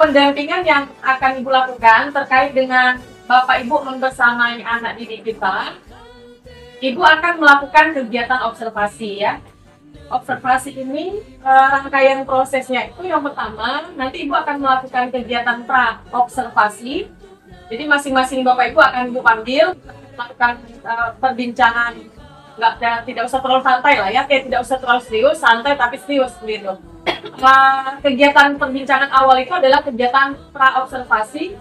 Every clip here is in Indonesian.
pendampingan yang akan Ibu lakukan terkait dengan Bapak Ibu membersamai anak didik kita, Ibu akan melakukan kegiatan observasi ya. Observasi ini rangkaian prosesnya itu yang pertama, nanti Ibu akan melakukan kegiatan pra-observasi. Jadi masing-masing Bapak Ibu akan Ibu panggil, melakukan perbincangan, tidak usah terlalu santai lah ya, tidak usah terlalu serius, santai tapi serius gitu. Kegiatan perbincangan awal itu adalah kegiatan pra-observasi,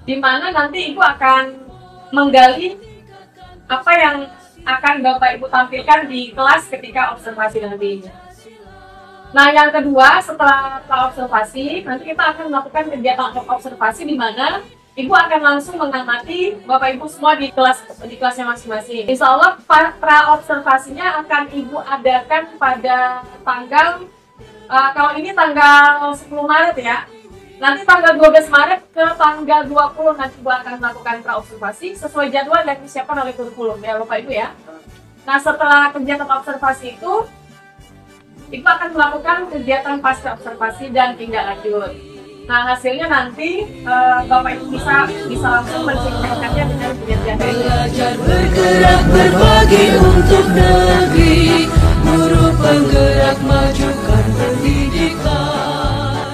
di mana nanti Ibu akan menggali apa yang akan Bapak Ibu tampilkan di kelas ketika observasi nanti. Nah, yang kedua, setelah pra-observasi, nanti kita akan melakukan kegiatan observasi di mana Ibu akan langsung mengamati Bapak Ibu semua di kelasnya masing-masing. Insya Allah pra-observasinya akan Ibu adakan pada tanggal kalau ini tanggal 10 Maret ya. Nanti tanggal 12 Maret ke tanggal 20 nanti Ibu akan melakukan pra-observasi sesuai jadwal yang disiapkan oleh kurikulum ya Bapak Ibu ya. Nah, setelah kegiatan observasi itu Ibu akan melakukan kegiatan pasca observasi dan tindak lanjut. Nah, hasilnya nanti Bapak Ibu bisa langsung menceritakannya dengan kinerja. Belajar bergerak berbagi untuk negeri, guru penggerak majukan pendidikan.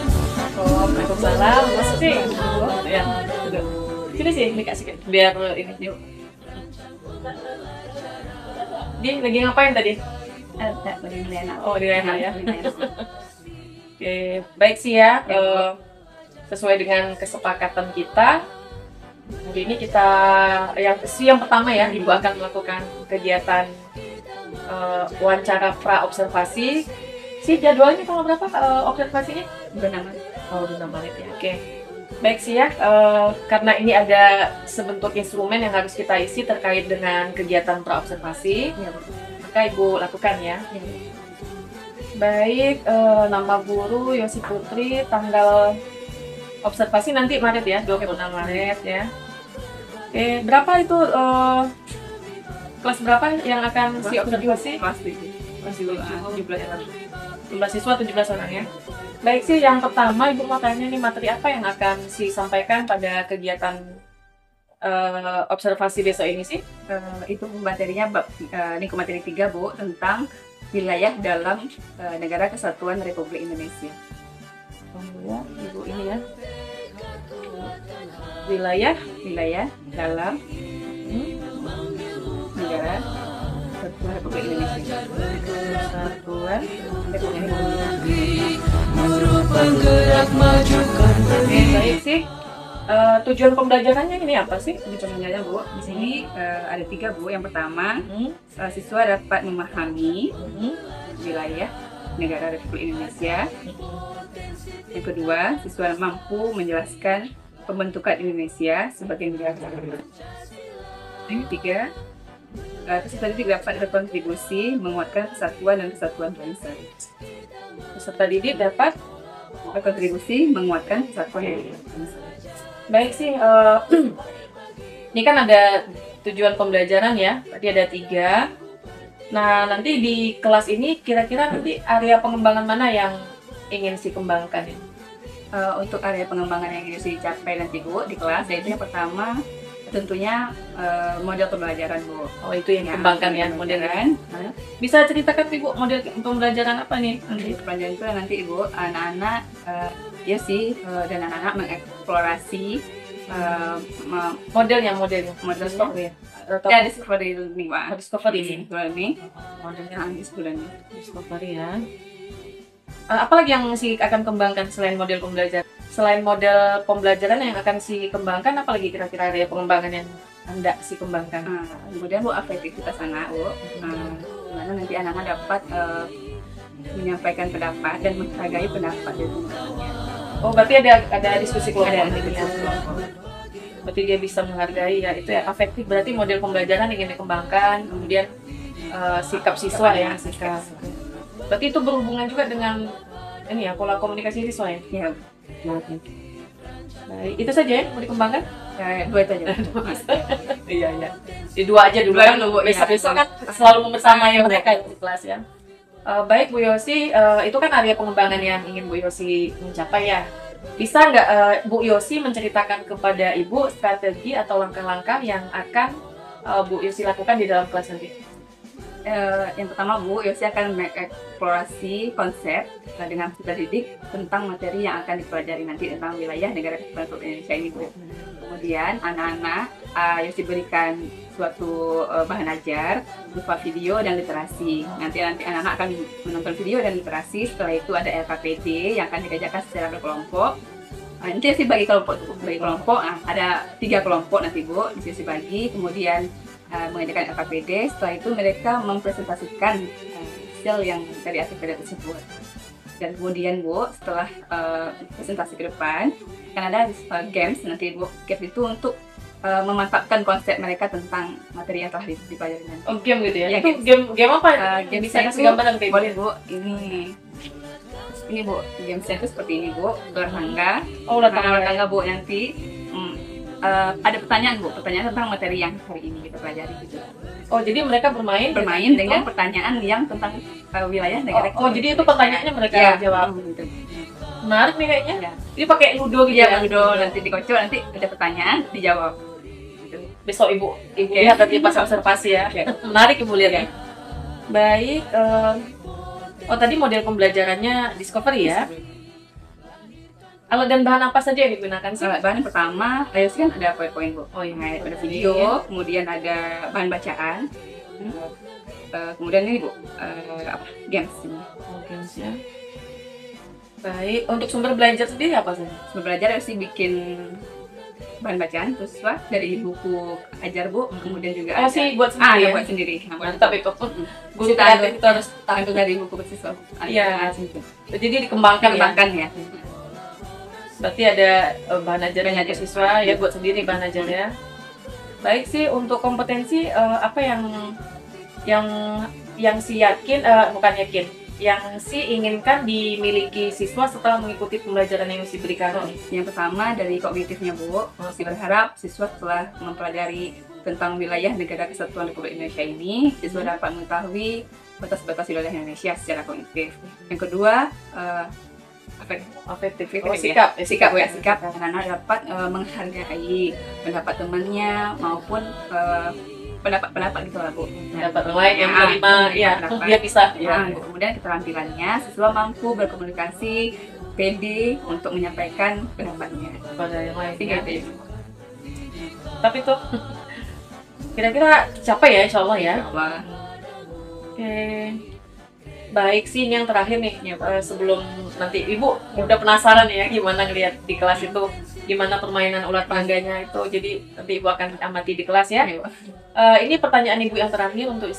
Waalaikumsalam, Mas Siti. Ya, sini sih, dikasih biar ini yuk. Dia lagi ngapain tadi? Oh, di Lena ya. Oke, baik sih ya. Sesuai dengan kesepakatan kita, hari ini kita yang pertama ya, Ibu akan melakukan kegiatan wawancara pra-observasi. Si jadwalnya tanggal berapa observasinya? 26 Maret. Oh, 26 Maret ya. Oke. Baik sih ya, karena ini ada sebentuk instrumen yang harus kita isi terkait dengan kegiatan pra-observasi, ya, maka Ibu lakukan ya. Baik, nama guru Yosi Putri, tanggal observasi nanti Maret ya, 26 Maret ya. Oke, berapa itu kelas berapa yang akan si observasi? Kelas 17 siswa 17 orang ya. Baik sih, yang pertama Ibu mau tanya nih, materi apa yang akan sampaikan pada kegiatan observasi besok ini sih? Itu materinya Niko materi 3 Bu, tentang wilayah dalam Negara Kesatuan Republik Indonesia. Ya, Ibu ini ya. Wilayah dalam Negara Kesatuan Republik Indonesia. Kesatuan Republik Indonesia. Guru penggerak majukan pendidikan. Baik sih. Tujuan pembelajarannya ini apa sih? Tujuannya Bu, di sini ada 3 Bu. Yang pertama, siswa dapat memahami wilayah Negara Republik Indonesia. Yang kedua, siswa mampu menjelaskan pembentukan Indonesia sebagai negara kesatuan. Yang ketiga, peserta didik dapat berkontribusi menguatkan persatuan dan kesatuan bangsa. Peserta didik dapat berkontribusi menguatkan persatuan dan bangsa. Baik sih, ini kan ada tujuan pembelajaran ya, tadi ada 3. Nah, nanti di kelas ini kira-kira nanti area pengembangan mana yang ingin kembangkan ini? Untuk area pengembangan yang ingin dicapai nanti Bu di kelas, yaitu yang pertama tentunya model pembelajaran Bu. Oh, itu yang dikembangkan ya, modelnya. Bisa ceritakan Ibu model pembelajaran apa nih? Nanti pembelajaran itu nanti Ibu, anak-anak dan anak-anak mengeksplorasi modelnya discovery. Ya, discovery learning Pak. Discovery modelnya discovery ya. Apalagi yang akan kembangkan selain model pembelajaran? Selain model pembelajaran yang akan kembangkan, apalagi kira-kira area pengembangan yang hendak kembangkan? Kemudian Bu, afektivitas anak Bu, dimana nanti anak-anak dapat menyampaikan pendapat dan menghargai pendapat dari teman-temannya. Oh, berarti ada diskusi kelompok ya. Berarti dia bisa menghargai ya, itu ya afektif. Berarti model pembelajaran ingin dikembangkan, kemudian sikap siswa ya, sikap. Berarti itu berhubungan juga dengan ini ya, pola komunikasi siswa ya? Iya. Baik, itu saja ya mau dikembangkan? Ya, 2 itu aja. Iya. Di 2 aja dulu kan, besok kan selalu membersamai mereka di kelas ya. Baik Bu Yosi, itu kan area pengembangan yang ingin Bu Yosi mencapai ya. Bisa nggak Bu Yosi menceritakan kepada Ibu strategi atau langkah-langkah yang akan Bu Yosi lakukan di dalam kelas nanti? Yang pertama Bu Yosi akan mengeksplorasi konsep dengan peserta didik tentang materi yang akan dipelajari nanti tentang wilayah negara kesatuan Republik Indonesia ini Bu. Kemudian anak-anak Yosi berikan suatu bahan ajar berupa video dan literasi. Nanti anak-anak akan menonton video dan literasi. Setelah itu ada LKPD yang akan dikerjakan secara berkelompok. Nanti Yosi bagi kelompok. Ada 3 kelompok nanti Bu, Yosi bagi. Kemudian mengerjakan LKPD. Setelah itu mereka mempresentasikan hasil yang dari aktivitas tersebut. Dan kemudian Bu, setelah presentasi ke depan akan ada games nanti Bu. Games itu untuk memantapkan konsep mereka tentang materi yang telah dipelajari nanti. Oh, game gitu ya? Ya, Itu game apa? Game Bisa kasih gambaran kayak boleh Bu. Ini Bu, gamesnya itu seperti ini Bu. Ular tangga. Oh, ular tangga Bu nanti. Ada pertanyaan Bu, pertanyaan tentang materi yang hari ini kita pelajari gitu. Oh, jadi mereka bermain dengan pertanyaan yang tentang wilayah negara. Oh, jadi itu pertanyaannya mereka jawab. Gitu. Menarik nih kayaknya. Ya. Jadi pakai ludo gitu ya? Ludo nanti dikocok, nanti ada pertanyaan dijawab. Gitu. Besok Ibu lihat nanti pas observasi ya. Menarik Ibu lihat ya. Baik. Oh, tadi model pembelajarannya discovery ya? Alat dan bahan apa saja yang digunakan sih? Bahan pertama, Yosi kan ada PowerPoint Bu. Oh iya, Ada video, kemudian ada bahan bacaan. Kemudian ini Bu, games ini. Oh, games ya. Baik, untuk sumber belajar sendiri apa saja? Sumber belajar Yosi bikin bahan bacaan terus dari buku ajar Bu, kemudian juga ada sih buat sendiri ya? Buat sendiri. Mantap itu. Guru kreatif itu harus tahu dari buku bersiswa. Iya. Jadi dikembangkan ya. Berarti ada bahan ajarnya siswa ya buat sendiri bahan ajarnya. Baik sih, untuk kompetensi apa yang si yakin bukan yakin, yang si inginkan dimiliki siswa setelah mengikuti pembelajaran yang si berikan. Yang pertama dari kognitifnya Bu, si berharap siswa setelah mempelajari tentang wilayah negara kesatuan Republik Indonesia ini, siswa dapat mengetahui batas-batas wilayah Indonesia secara kognitif. Yang kedua, afektif, sikap anak-anak dapat menghargai pendapat temannya maupun pendapat gitu lah Bu. Pendapat orang lain yang menerima, ya dia bisa. Kemudian keterampilannya, siswa mampu berkomunikasi, pede untuk menyampaikan pendapatnya pada yang lain. Ya. Tapi tuh kira-kira capai ya, insya Allah ya. Oke. Baik sih, ini yang terakhir nih sebelum nanti Ibu udah penasaran ya gimana ngeliat di kelas itu gimana permainan ular tangganya itu, jadi nanti Ibu akan amati di kelas ya. Ini pertanyaan Ibu yang terakhir untuk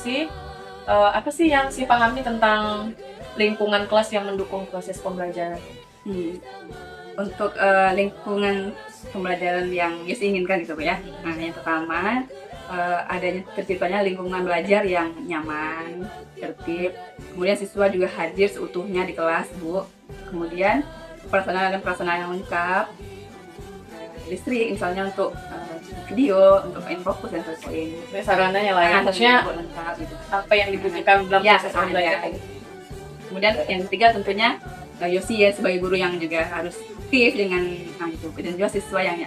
apa sih yang si pahami tentang lingkungan kelas yang mendukung proses pembelajaran? Untuk lingkungan pembelajaran yang Yosi inginkan gitu Bu ya. Nah, yang pertama adanya terciptanya lingkungan belajar yang nyaman, tertib. Kemudian siswa juga hadir seutuhnya di kelas Bu. Kemudian perasaan yang lengkap, listrik misalnya untuk video, untuk main fokus dan sebagainya. Sarananya lah ya, maksudnya lengkap gitu. apa yang dibutuhkan dalam proses pembelajaran. Kemudian yang ketiga tentunya Yosi ya sebagai guru yang juga harus aktif dengan itu, dan juga siswa yang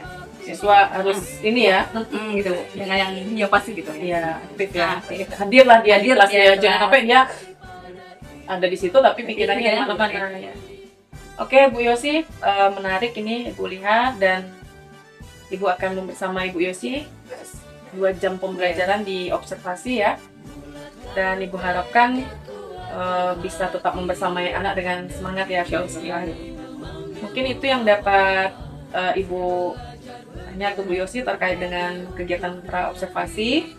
siswa harus ini ya, gitu, dengan yang inovasi gitu ya. Iya, aktif ya. Hadirlah dia di kelas ya. Jangan sampai dia ada di situ tapi pikirannya kemana-mana ya. Oke, Bu Yosi, menarik ini Ibu lihat, dan Ibu akan bersama Ibu Yosi 2 jam pembelajaran di observasi ya. Dan Ibu harapkan bisa tetap membersamai anak dengan semangat ya. Mungkin itu yang dapat Ibu tanya ke Bu Yosi terkait dengan kegiatan pra-observasi.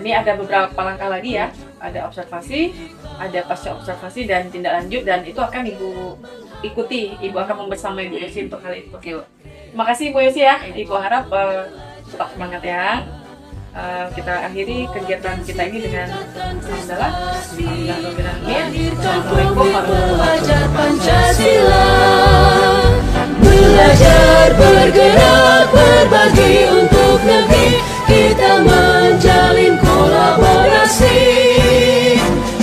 Ini ada beberapa langkah lagi ya. Ada observasi, ada pasca observasi, dan tindak lanjut, dan itu akan Ibu ikuti. Ibu akan membersamai Bu Yosi untuk hal itu. Terima kasih Bu Yosi ya. Ibu harap tetap semangat ya. Kita akhiri kegiatan kita ini dengan hamdalah. Assalamualaikum Belajar Pancasila, belajar bergerak berbagi untuk negeri, kita menjalin kolaborasi.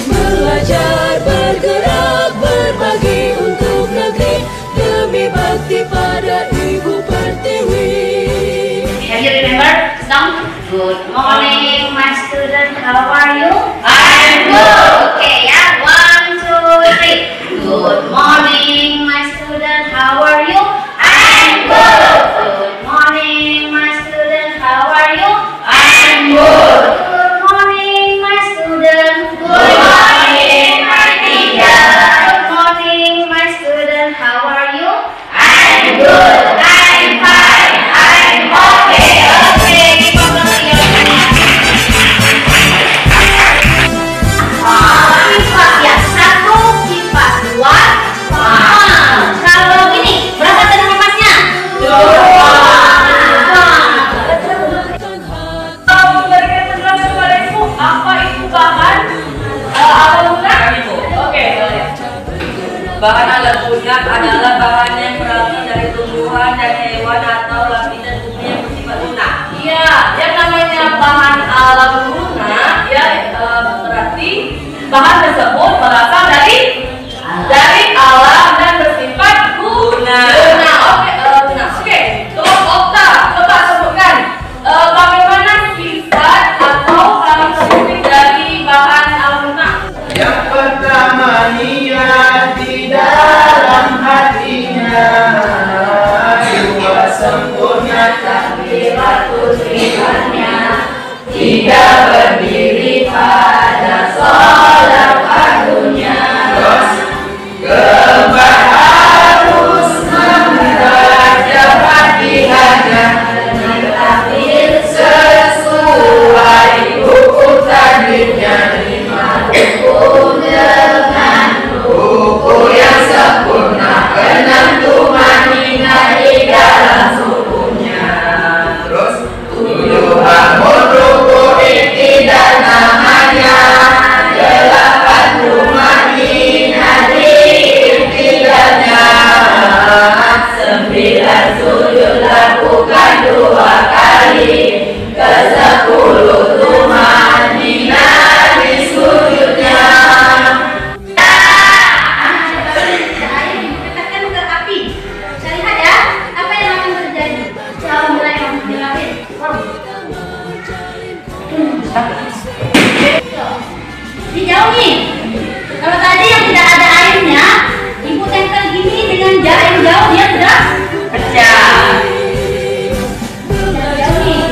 Belajar bergerak berbagi untuk negeri demi bakti pada are you? I'm good. Okay, yeah. 1, 2, 3. Good morning, my student. How are you? I'm good. Good morning, my student. How are you? I'm good. Good morning, my student. Good morning, my teacher. Good morning, my student. How are you? I'm good. I'm fine. I'm okay. Okay. Kipas ya, 1, kipas 2. Kalau ini berapa tadi kipasnya? 2. Memberikan penjelasan kepada ibu apa itu bahan alat lunak? Oke, boleh. Bahan alat lunak adalah bahan yang berasal dari tumbuhan dan hewan atau lapisan bumi yang bersifat lunak. Iya, yang namanya bahan alam lunak ya berarti bahan tersebut berasal dari alam dan bersifat lunak. Oke, lunak. Oke, tolong Okta, coba sebutkan bagaimana sifat atau karakteristik dari bahan alam lunak. Yang pertama niat di dalam hatinya, dua sempurna takbiratul imannya, tiga berdiri pada sholat fardunya, keempat harus membaca Fatihahnya dengan takbir sesuai hukum takbirnya, 5 rukun dengan ruku yang sempurna, 6 tumanina di dalam sukunya, terus 7 bangun ruku iktidal namanya, 8 tumanina di iktidalnya, 9 sujud lakukan 2 kali, ke-10 tumanina di sujudnya. Dekatkan ke api. Kita lihat ya, apa yang akan terjadi. Kalau mulai menjelasin. Dijauh nih. Kalau tadi yang tidak ada airnya, ibu tempel gini dengan jarak yang jauh, dia sudah Pecah. jauh nih.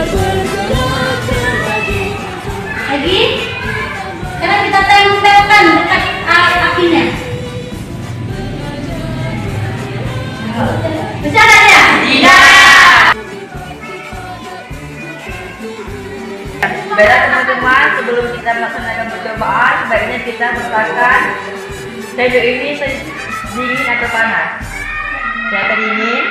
Lagi. Sekarang kita tempelkan dekat apinya. Bisa nggak ya? Tidak. Baiklah teman-teman, sebelum kita melaksanakan percobaan, sebaiknya kita merasakan cendol ini dingin atau panas. Ternyata dingin.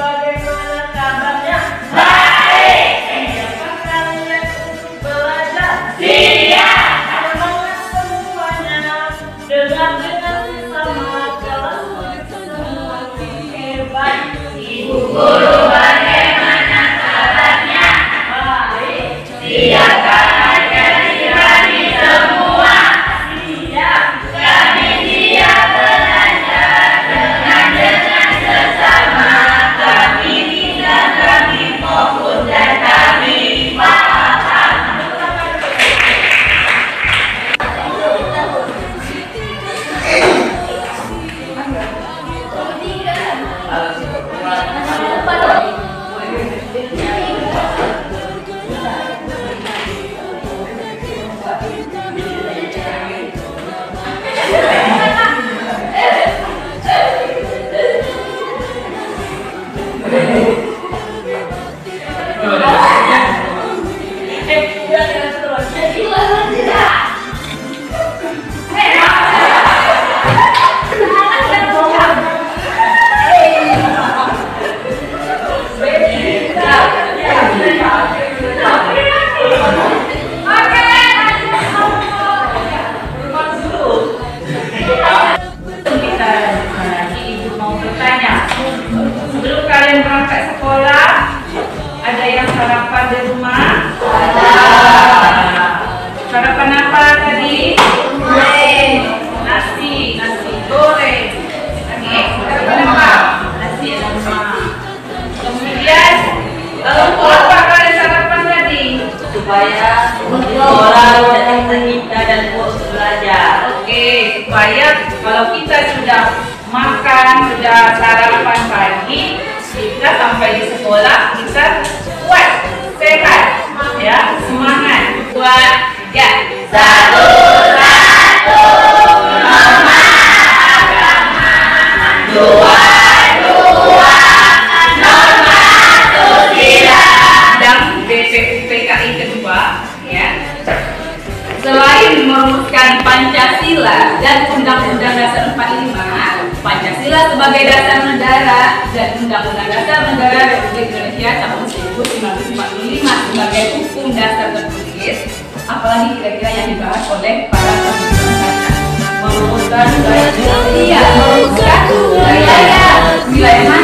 Bagaimana kabarnya? Baik. Siapkah kalian untuk belajar? Siap. Semangat semuanya. Dengar bersama kelas semua hebat. Ibu guru bagaimana kabarnya? Baik. Siapkah adik-adik semua? Siap. Kami siap belajar dengan sesama. Kami bisa, kami fokus dan kami paham. Sebelum kalian berangkat sekolah, ada yang sarapan di rumah? Ada. Sarapan supaya sekolah mendatangkan kita dan untuk belajar. Oke, supaya kalau kita sudah makan, sudah sarapan pagi, kita sampai di sekolah kita kuat, sehat, ya, semangat. 2, 3. 1, 1, norma agama. 2, 2, norma sosial. Dan BPUPKI kedua, ya. Selain merumuskan Pancasila dan Undang-Undang Dasar 45, Pancasila sebagai dasar negara dan Undang-Undang Dasar Negara Republik Indonesia tahun 1945 sebagai hukum dasar tertulis, apalagi kira-kira yang dibahas oleh para pembentuk merumuskan wilayah wilayah mana